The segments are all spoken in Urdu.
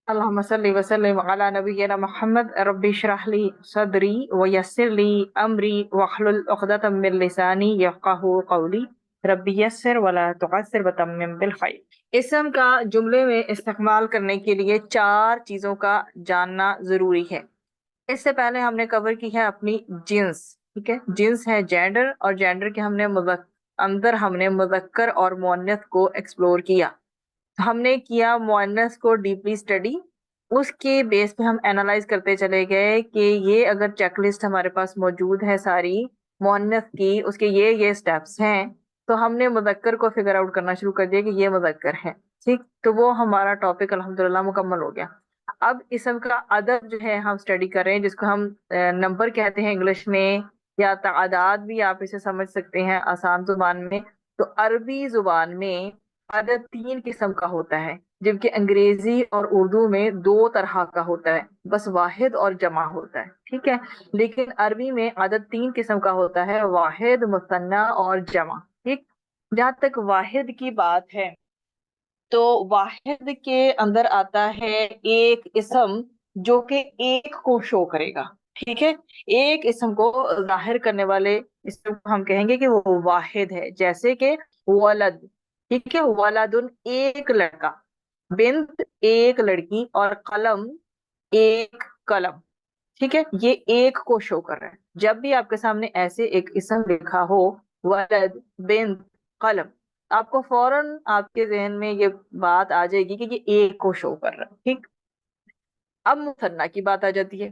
اللهم صل وسلم على نبينا محمد ربي اشرح لي صدري ويسر لي امري واحلل عقدة من لساني يفقهوا قولي ربی یسر ولا تعسر وتمم بالخیر۔ اسم کا جملے میں استعمال کرنے کے لیے چار چیزوں کا جاننا ضروری ہے۔ اس سے پہلے ہم نے کور کی ہے اپنی جنس، ٹھیک ہے، جنس ہے جینڈر، اور جینڈر کے ہم نے مذکر اور مؤنث کو ایکسپلور کیا۔ ہم نے کیا مؤنث کو ڈیپلی اسٹڈی، اس کے بیس پہ ہم اینالائز کرتے چلے گئے کہ یہ اگر چیک لسٹ ہمارے پاس موجود ہے ساری مؤنث کی، اس کے یہ سٹیپس ہیں، تو ہم نے مذکر کو فگر آؤٹ کرنا شروع کر دیا کہ یہ مذکر ہے، ٹھیک، تو وہ ہمارا ٹاپک الحمدللہ مکمل ہو گیا۔ اب اسم کا عدد جو ہے ہم اسٹڈی کر رہے ہیں، جس کو ہم نمبر کہتے ہیں انگلش میں، یا تعداد بھی آپ اسے سمجھ سکتے ہیں آسان زبان میں۔ تو عربی زبان میں عدد 3 قسم کا ہوتا ہے، جبکہ انگریزی اور اردو میں 2 طرح کا ہوتا ہے، بس واحد اور جمع ہوتا ہے، ٹھیک ہے، لیکن عربی میں عدد 3 قسم کا ہوتا ہے، واحد، مثنی اور جمع، ٹھیک۔ جہاں تک واحد کی بات ہے تو واحد کے اندر آتا ہے ایک اسم جو کہ ایک کو شو کرے گا، ٹھیک ہے، ایک اسم کو ظاہر کرنے والے اسم کو ہم کہیں گے کہ وہ واحد ہے، جیسے کہ ولد، ٹھیک ہے، ولدن ایک لڑکا، بنت ایک لڑکی، اور قلم ایک قلم، ٹھیک ہے، یہ ایک کو شو کر رہا ہے۔ جب بھی آپ کے سامنے ایسے ایک اسم لکھا ہو، ولد، بنت، قلم، آپ کو فوراً آپ کے ذہن میں یہ بات آ جائے گی کہ یہ ایک کو شو کر رہا ہے، ٹھیک۔ اب مثنیٰ کی بات آ جاتی ہے۔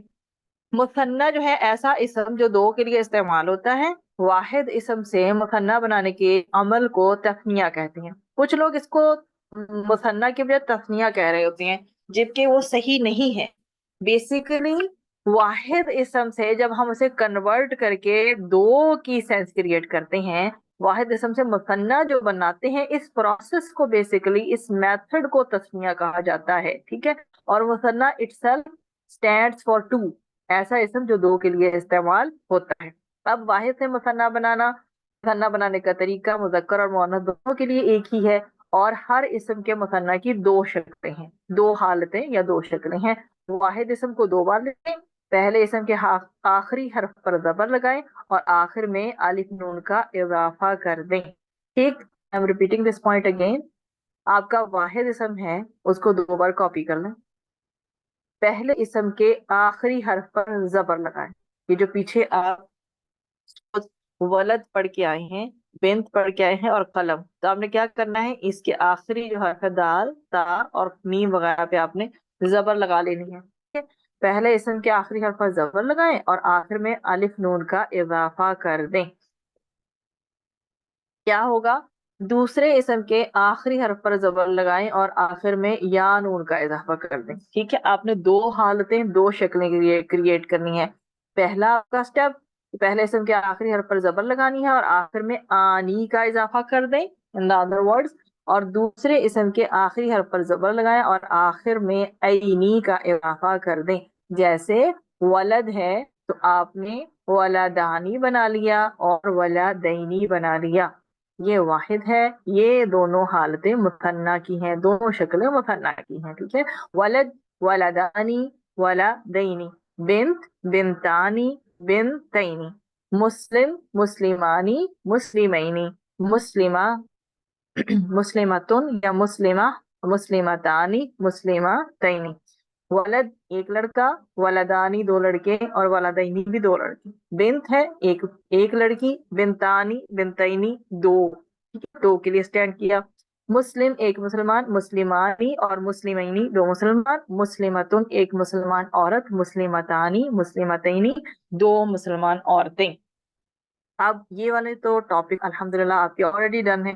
مثنیٰ جو ہے ایسا اسم جو 2 کے لیے استعمال ہوتا ہے۔ واحد اسم سے مثنیٰ بنانے کے عمل کو تثنیہ کہتے ہیں۔ کچھ لوگ اس کو مثنیٰ کے بجائے تثنیہ کہہ رہے ہوتے ہیں، جبکہ وہ صحیح نہیں ہے۔ بیسیکلی واحد اسم سے جب ہم اسے کنورٹ کر کے 2 کی سینس کریٹ کرتے ہیں، واحد اسم سے مثنیٰ جو بناتے ہیں، اس پروسیس کو بیسیکلی، اس میتھڈ کو تثنیہ کہا جاتا ہے، ٹھیک ہے۔ اور مثنیٰ itself stands for 2، ایسا اسم جو 2 کے لیے استعمال ہوتا ہے۔ اب واحد سے مثنیٰ بنانے کا طریقہ مذکر اور مؤنث دونوں کے لیے ایک ہی ہے، اور ہر اسم کے مثنیٰ کی 2 شکلیں ہیں، 2 حالتیں یا 2 شکلیں ہیں۔ واحد اسم کو 2 بار لکھیں، پہلے اسم کے آخری حرف پر زبر لگائیں اور آخر میں الف نون کا اضافہ کر دیں، ٹھیک۔ I'm repeating this point again۔ آپ کا واحد اسم ہے، اس کو 2 بار کاپی کر لیں، پہلے اسم کے آخری حرف پر زبر لگائیں، یہ جو پیچھے آپ ولد پڑھ کے آئے ہیں، بنت پڑھ کے آئے ہیں، اور قلم، تو آپ نے کیا کرنا ہے، اس کے آخری جو حرف ہے دال، تا اور میم وغیرہ پہ آپ نے زبر لگا لینی ہے، ٹھیک ہے؟ پہلے اسم کے آخری حرف پر زبر لگائیں اور آخر میں الف نون کا اضافہ کر دیں۔ کیا ہوگا، دوسرے اسم کے آخری حرف پر زبر لگائیں اور آخر میں یا نون کا اضافہ کر دیں، ٹھیک ہے۔ آپ نے 2 حالتیں، 2 شکلیں کریٹ کرنی ہے۔ پہلا آپ کا سٹیپ، پہلے اسم کے آخری حرف پر زبر لگانی ہے اور آخر میں آنی کا اضافہ کر دیں، ان دا ادر ورڈز، اور دوسرے اسم کے آخری حرف پر زبر لگائیں اور آخر میں اینی کا اضافہ کر دیں۔ جیسے ولد ہے تو آپ نے ولدانی بنا لیا اور ولدینی بنا لیا، یہ واحد ہے، یہ دونوں حالتیں مثنیٰ کی ہیں، دونوں شکلیں مثنیٰ کی ہیں، ٹھیک ہے۔ ولد، ولدانی، ولدینی، بنت، بنتانی، بنتینی، مسلم، مسلمانی، مسلمینی، مسلمہ، مسلمتن یا مسلمہ، مسلمتانی، مسلمتینی، ولد ایک لڑکا، ولدانی 2 لڑکے، اور ولدینی بھی 2 لڑکے، بنت ہے ایک لڑکی، بنتانی، بنتینی 2، 2 کے لیے اسٹینڈ کیا۔ مسلم ایک مسلمان، مسلمانی اور مسلمینی 2 مسلمان، مسلمتن ایک مسلمان عورت، مسلمتانی، مسلمتینی 2 مسلمان عورتیں۔ اب یہ والے تو ٹاپک الحمدللہ آپ کے آلریڈی ڈن ہے۔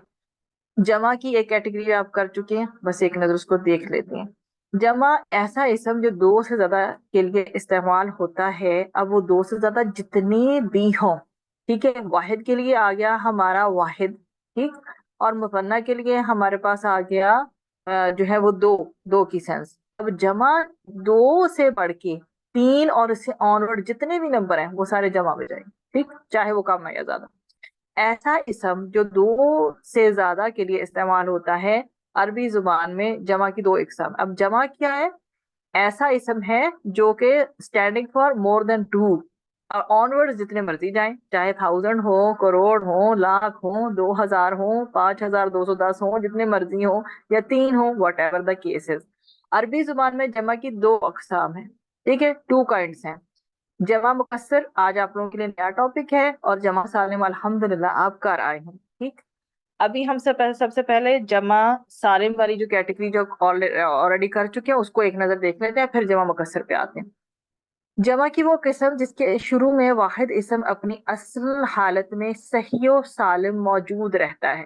جمع کی ایک کیٹیگری آپ کر چکے ہیں، بس ایک نظر اس کو دیکھ لیتے ہیں۔ جمع ایسا اسم جو 2 سے زیادہ کے لیے استعمال ہوتا ہے۔ اب وہ 2 سے زیادہ جتنے بھی ہوں، ٹھیک ہے، واحد کے لیے آ گیا ہمارا واحد، ٹھیک، اور مثنیٰ کے لیے ہمارے پاس آ گیا جو ہے وہ 2 کی سینس۔ اب جمع 2 سے بڑھ کے 3 اور اس سے آنورڈ جتنے بھی نمبر ہیں وہ سارے جمع ہو جائیں گے، ٹھیک، چاہے وہ کم ہے یا زیادہ۔ ایسا اسم جو 2 سے زیادہ کے لیے استعمال ہوتا ہے عربی زبان میں، جمع کی 2 اقسام۔ اب جمع کیا ہے، ایسا اسم ہے جو کہ standing for more than two, اور آنورڈ جتنے مرضی جائیں، چاہے 1000 ہو، کروڑ ہو، لاکھ ہو، 2000 ہو، 5210 ہو، جتنے مرضی ہو، یا 3 ہو، واٹ ایور دا کیسز۔ عربی زبان میں جمع کی 2 اقسام ہیں، ٹھیک ہے، 2 کائنڈس ہیں۔ جمع مکسر آج آپ لوگوں کے لیے نیا ٹاپک ہے، اور جمع سالم الحمدللہ آپ کر آئے ہیں، ٹھیک۔ ابھی ہم سب سے پہلے جمع سالم والی جو کیٹیگری جو آلریڈی کر چکے ہیں اس کو ایک نظر دیکھ لیتے ہیں، پھر جمع مکسر پہ آتے ہیں۔ جمع کی وہ قسم جس کے شروع میں واحد اسم اپنی اصل حالت میں صحیح و سالم موجود رہتا ہے،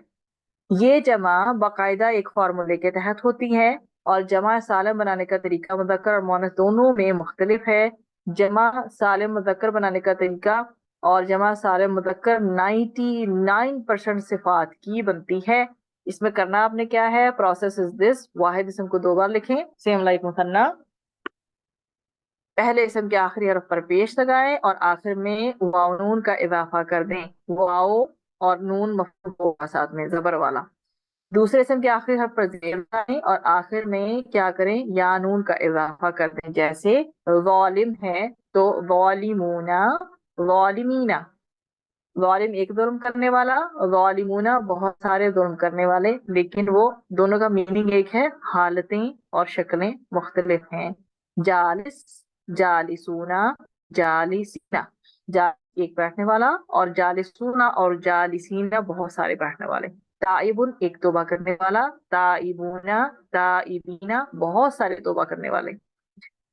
یہ جمع باقاعدہ ایک فارمولے کے تحت ہوتی ہے، اور جمع سالم بنانے کا طریقہ مذکر اور مؤنث دونوں میں مختلف ہے۔ جمع سالم مذکر بنانے کا طریقہ اور جمع سالم مذکر 99% صفات کی بنتی ہے۔ اس میں کرنا آپ نے کیا ہے، پروسیس از دس، واحد اسم کو 2 بار لکھیں، سیم لائک مثنیٰ، پہلے اسم کے آخری حرف پر پیش لگائیں اور آخر میں واو نون کا اضافہ کر دیں، واو اور نون مفعول ہوگا ساتھ میں زبر والا۔ دوسرے اسم کے آخری حرف پر زیر لگائیں اور آخر میں کیا کریں، یا نون کا اضافہ کر دیں، جیسے ظالم ہے تو ظالمونا، ظالمینا، ظالم ایک ظلم کرنے والا، ظالمونا بہت سارے ظلم کرنے والے، لیکن وہ دونوں کا میننگ ایک ہے، حالتیں اور شکلیں مختلف ہیں۔ جالس، جالسونا، جالسینا، ایک بیٹھنے والا، اور جالسونا اور جالسینا بہت سارے بیٹھنے والے۔ تائبن ایک توبہ کرنے والا، تائبونا، تائبینا بہت سارے توبہ کرنے والے۔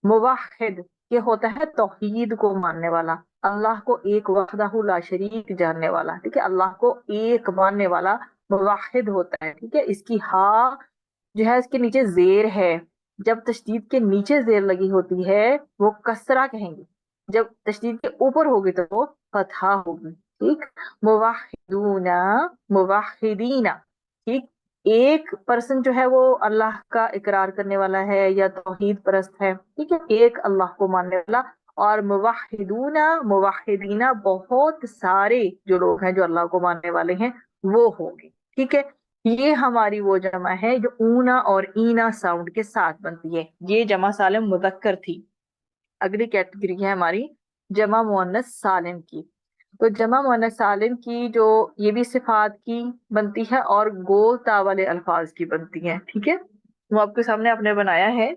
موحد یہ ہوتا ہے توحید کو ماننے والا، اللہ کو ایک وحدہ لا شریک جاننے والا، ٹھیک ہے، اللہ کو ایک ماننے والا موحد ہوتا ہے، ٹھیک ہے۔ اس کی ہاں جو ہے اس کے نیچے زیر ہے، جب تشدید کے نیچے زیر لگی ہوتی ہے وہ کسرہ کہیں گے، جب تشدید کے اوپر ہوگی تو وہ فتحہ ہوگی، ٹھیک۔ موحدونا، موحدینا، ٹھیک، ایک پرسن جو ہے وہ اللہ کا اقرار کرنے والا ہے یا توحید پرست ہے، ٹھیک ہے، ایک اللہ کو ماننے والا۔ اور موحدونا، موحدینا بہت سارے جو لوگ ہیں جو اللہ کو ماننے والے ہیں وہ ہوں گے، ٹھیک ہے۔ یہ ہماری وہ جمع ہے جو اونا اور اینا ساؤنڈ کے ساتھ بنتی ہے، یہ جمع سالم مذکر تھی۔ اگلی کیٹیگری ہے ہماری جمع مؤنث سالم کی۔ تو جمع مؤنث سالم کی جو یہ بھی صفات کی بنتی ہے اور گول تا والے الفاظ کی بنتی ہے، ٹھیک ہے، وہ آپ کے سامنے آپ نے بنایا ہے۔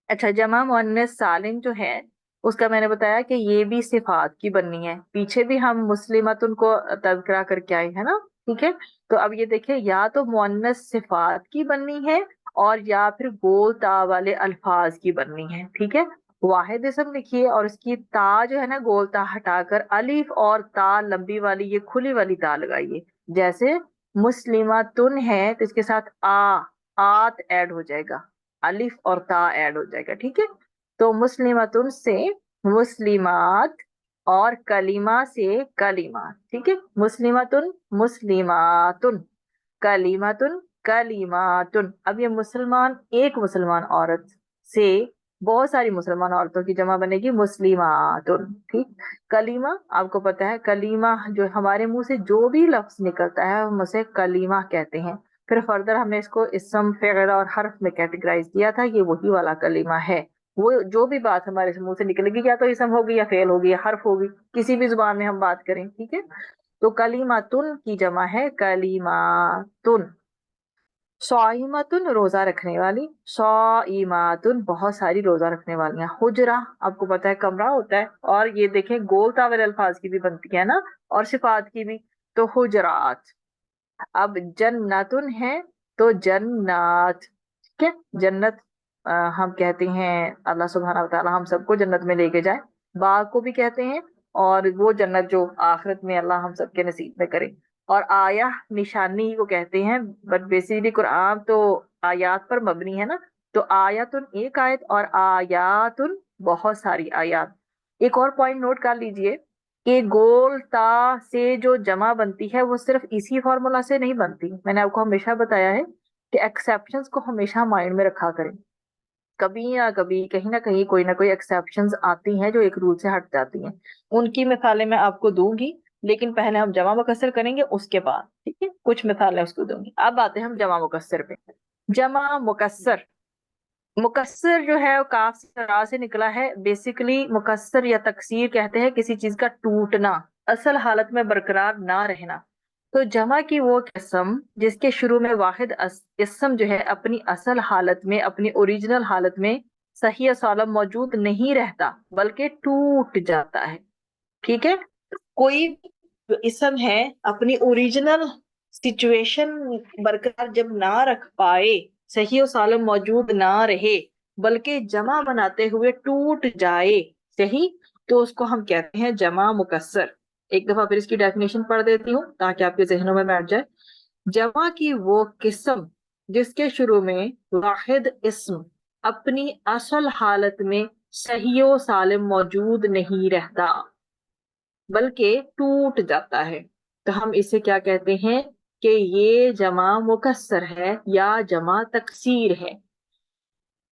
اچھا، جمع مؤنث سالم جو ہے اس کا میں نے بتایا کہ یہ بھی صفات کی بننی ہے، پیچھے بھی ہم مسلمتن کو تذکرہ کر کے آئے ہیں نا، ٹھیک ہے۔ تو اب یہ دیکھیں، یا تو مؤنث صفات کی بننی ہے اور یا پھر گول تا والے الفاظ کی بننی ہے، ٹھیک ہے۔ واحد اسم لکھیے اور اس کی تا جو ہے نا گول تا ہٹا کر الف اور تا لمبی والی یہ کھلی والی تا لگائیے، جیسے مسلمتن ہے تو اس کے ساتھ آت ایڈ ہو جائے گا، الف اور تا ایڈ ہو جائے گا، ٹھیک ہے۔ تو مسلمتن سے مسلمات اور کلیمہ سے کلیمات، ٹھیک ہے، مسلمتن مسلماتن، کلیمتن کلیماتن۔ اب یہ مسلمان ایک مسلمان عورت سے بہت ساری مسلمان عورتوں کی جمع بنے گی مسلماتن، ٹھیک۔ کلیمہ آپ کو پتا ہے، کلیمہ جو ہمارے منہ سے جو بھی لفظ نکلتا ہے ہم اسے کلیمہ کہتے ہیں، پھر فردر ہم نے اس کو اسم، فعل اور حرف میں کیٹیگرائز کیا تھا، یہ وہی والا کلیمہ ہے، وہ جو بھی بات ہمارے منہ سے نکلے گی یا تو اسم ہوگی یا فعل ہوگی یا حرف ہوگی، کسی بھی زبان میں ہم بات کریں، ٹھیک ہے۔ تو کلیماتن کی جمع ہے کلیماتن۔ صائمتن روزہ رکھنے والی، صائماتن بہت ساری روزہ رکھنے والیاں۔ حجرہ آپ کو پتا ہے کمرہ ہوتا ہے، اور یہ دیکھیں گول تاول الفاظ کی بھی بنتی ہے نا اور صفات کی بھی، تو حجرات۔ اب جنتن ہے تو جنات، ٹھیک ہے، جنت ہم کہتے ہیں اللہ سبحانہ وتعالی ہم سب کو جنت میں لے کے جائے، باغ کو بھی کہتے ہیں، اور وہ جنت جو آخرت میں اللہ ہم سب کے نصیب میں کرے۔ اور آیا نشانی کو کہتے ہیں، بٹ بیسیکلی قرآن تو آیات پر مبنی ہے نا، تو آیاتن ایک آیت اور آیاتن بہت ساری آیات۔ ایک اور پوائنٹ نوٹ کر لیجئے کہ گول تا سے جو جمع بنتی ہے وہ صرف اسی فارمولا سے نہیں بنتی، میں نے آپ کو ہمیشہ بتایا ہے کہ ایکسیپشنز کو ہمیشہ مائنڈ میں رکھا کریں، کبھی نہ کبھی کہیں نہ کہیں کوئی نہ کوئی ایکسیپشنز آتی ہیں جو ایک رول سے ہٹ جاتی ہیں، ان کی مثالیں میں آپ کو دوں گی، لیکن پہلے ہم جمع مکسر کریں گے اس کے بعد، ٹھیک ہے، کچھ مثالیں اس کو دوں گی۔ اب آتے ہیں ہم جمع مکسر پہ۔ جمع مکسر مکسر جو ہے وہ کاف سے را سے نکلا ہے. بیسیکلی مکسر یا تکسیر کہتے ہیں کسی چیز کا ٹوٹنا، اصل حالت میں برقرار نہ رہنا. تو جمع کی وہ قسم جس کے شروع میں واحد اسم جو ہے اپنی اصل حالت میں، اپنی اوریجنل حالت میں صحیح و سالم موجود نہیں رہتا بلکہ ٹوٹ جاتا ہے. ٹھیک ہے، کوئی بھی اسم ہے اپنی اوریجنل سچویشن برقرار جب نہ رکھ پائے، صحیح و سالم موجود نہ رہے بلکہ جمع بناتے ہوئے ٹوٹ جائے، صحیح، تو اس کو ہم کہتے ہیں جمع مکسر. ایک دفعہ پھر اس کی ڈیفینیشن پڑھ دیتی ہوں تاکہ آپ کے ذہنوں میں بیٹھ جائے. جمع کی وہ قسم جس کے شروع میں واحد اسم اپنی اصل حالت میں صحیح و سالم موجود نہیں رہتا بلکہ ٹوٹ جاتا ہے، تو ہم اسے کیا کہتے ہیں کہ یہ جمع مکسر ہے یا جمع تکسیر ہے.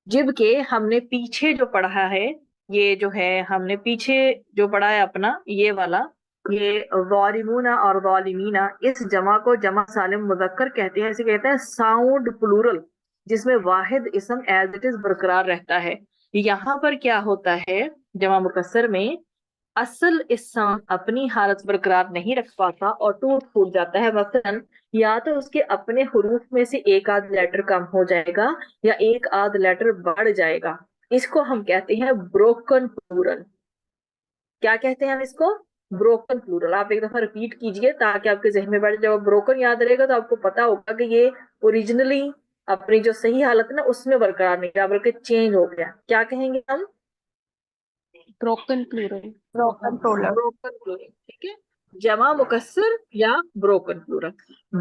جبکہ ہم نے پیچھے جو پڑھا ہے، یہ جو ہے ہم نے پیچھے جو پڑھا ہے اپنا یہ والا، یہ ظالمون اور ظالمینا، اس جمع کو جمع سالم مذکر کہتے ہیں. اسے کہتے ہیں ساؤنڈ پلورل، جس میں واحد اسم ایز اٹ از برقرار رہتا ہے. یہاں پر کیا ہوتا ہے جمع مکسر میں، اصل اسم اپنی حالت برقرار نہیں رکھ پاتا اور ٹوٹ پھوٹ جاتا ہے. مثلا یا تو اس کے اپنے حروف میں سے ایک آدھ لیٹر کم ہو جائے گا یا ایک آدھ لیٹر بڑھ جائے گا. اس کو ہم کہتے ہیں بروکن پلورل. کیا کہتے ہیں ہم اس کو؟ Broken plural. آپ ایک دفعہ ریپیٹ کیجئے تاکہ آپ کے ذہن میں بیٹھ جائے. بروکن یاد رہے گا تو آپ کو پتا ہوگا کہ یہ اوریجنلی اپنی جو صحیح حالت نا اس میں برقرار نہیں رہا بلکہ چینج ہو گیا. کیا کہیں گے ہم؟ Broken plural. Broken plural. ٹھیک ہے، جمع مکسر یا بروکن پلورل.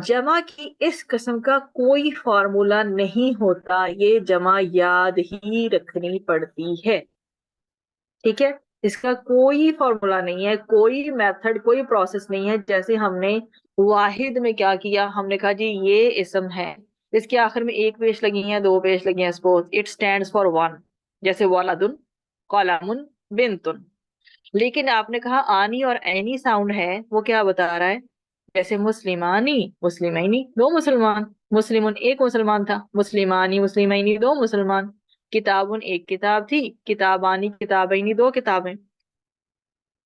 جمع کی اس قسم کا کوئی فارمولا نہیں ہوتا، یہ جمع یاد ہی رکھنی پڑتی ہے. ٹھیک ہے، اس کا کوئی فارمولا نہیں ہے، کوئی میتھڈ، کوئی پروسیس نہیں ہے. جیسے ہم نے واحد میں کیا کیا، ہم نے کہا جی یہ اسم ہے، اس کے آخر میں ایک پیش لگی ہیں، دو پیش لگی ہیں، suppose it stands for one, جیسے ولدن، قلم، بنتن. لیکن آپ نے کہا آنی اور اینی ساؤنڈ ہے، وہ کیا بتا رہا ہے؟ جیسے مسلمانی، مسلمینی، دو مسلمان، مسلمن ایک مسلمان تھا، مسلمانی، مسلمینی، دو مسلمان، کتابن ایک کتاب تھی، کتابانی، کتابینی، دو کتابیں.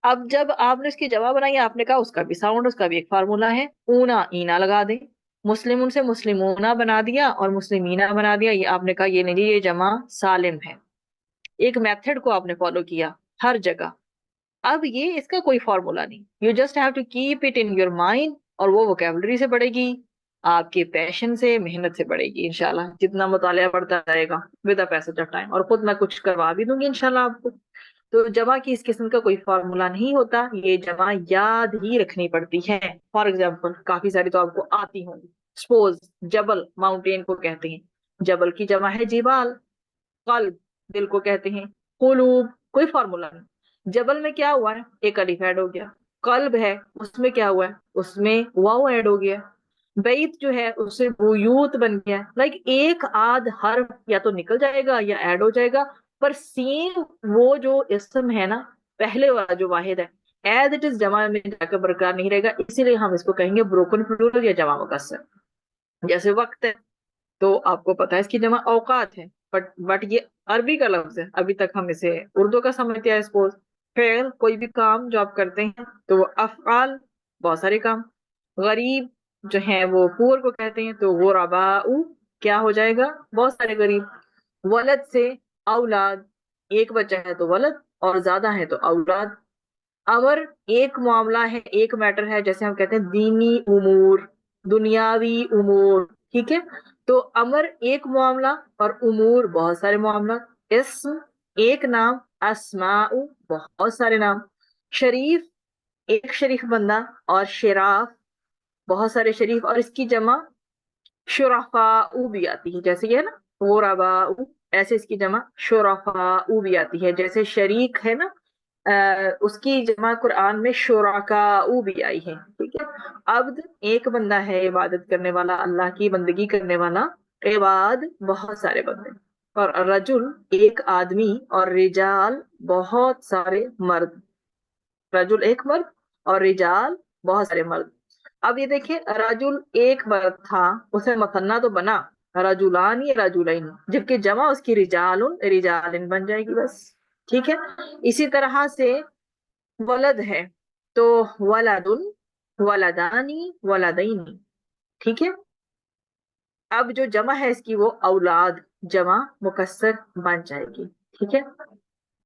اب جب آپ نے اس کی جواب بنائی، آپ نے کہا اس کا بھی ساؤنڈ، اس کا بھی ایک فارمولا ہے، اونا اینا لگا دیں. مسلمن سے مسلمونا بنا دیا اور مسلمینا بنا دیا. یہ آپ نے کہا یہ نہیں، یہ جمع سالم ہے. ایک میتھڈ کو آپ نے فالو کیا ہر جگہ. اب یہ اس کا کوئی فارمولا نہیں، you just have to keep it in your mind, اور وہ ووکیبلری سے بڑھے گی، آپ کے پیشن سے، محنت سے بڑھے گی انشاءاللہ. جتنا مطالعہ بڑھتا جائے گا with a passage of time, اور خود میں کچھ کروا بھی دوں گی انشاءاللہ آپ کو. تو جمع کی اس قسم کا کوئی فارمولا نہیں ہوتا، یہ جمع یاد ہی رکھنی پڑتی ہے. فار ایگزامپل کافی ساری تو آپ کو آتی ہوں گی. سپوز جبل، ماؤنٹین کو کہتے ہیں، جبل کی جمع ہے جبال. قلب، دل کو کہتے ہیں. قلوب، کوئی فارمولا نہیں. جبل میں کیا ہوا ہے؟ ایک الف ایڈ ہو گیا. قلب ہے، اس میں کیا ہوا ہے؟ اس میں واو ایڈ ہو گیا. بیت جو ہے اس سے بیوت بن گیا. لائک ایک آدھ حرف یا تو نکل جائے گا یا ایڈ ہو جائے گا، پر سیم وہ جو اسم ہے نا، پہلے والا جو واحد ہے، ایز اٹ از جمع میں جا کر برقرار نہیں رہے گا. اسی لیے ہم اس کو کہیں گے بروکن پلورل یا جمع مکسر. جیسے وقت ہے تو آپ کو پتا ہے اس کی جمع اوقات ہے، بٹ یہ عربی کا لفظ ہے، ابھی تک ہم اسے اردو کا سمجھتے ہیں. سپوز فعل، کوئی بھی کام جو آپ کرتے ہیں تو وہ افعال، بہت سارے کام. غریب جو ہیں وہ پور کو کہتے ہیں، تو غرباء کیا ہو جائے گا؟ بہت سارے غریب. ولد سے اولاد، ایک بچہ ہے تو ولد اور زیادہ ہے تو اولاد. امر ایک معاملہ ہے، ایک میٹر ہے، جیسے ہم کہتے ہیں دینی امور، دنیاوی امور. ٹھیک ہے، تو امر ایک معاملہ اور امور بہت سارے معاملات. اسم ایک نام، اسماء بہت سارے نام. شریف ایک شریف بندہ، اور شراف بہت سارے شریف. اور اس کی جمع شرفاء بھی آتی ہے، جیسے یہ ہے نا غرباء، ایسے اس کی جمع شرفاء بھی آتی ہے. جیسے شریک ہے نا، اس کی جمع قرآن میں شرکاء بھی آئی ہے. ٹھیک ہے، عبد ایک بندہ ہے عبادت کرنے والا، اللہ کی بندگی کرنے والا. عباد بہت سارے بندے. اور رجل ایک آدمی، اور رجال بہت سارے مرد. رجل ایک مرد اور رجال بہت سارے مرد. اب یہ دیکھیں، رجل ایک مرد تھا، اسے مثنیٰ تو بنا، رجولانی رجولین، جبکہ جمع اس کی رجالن رجالن بن جائے گی بس. ٹھیک ہے. اسی طرح سے ولد ہے تو ولدن ولدانی ولدینی. ٹھیک ہے. اب جو جمع ہے اس کی وہ اولاد جمع مکسر بن جائے گی. ٹھیک ہے.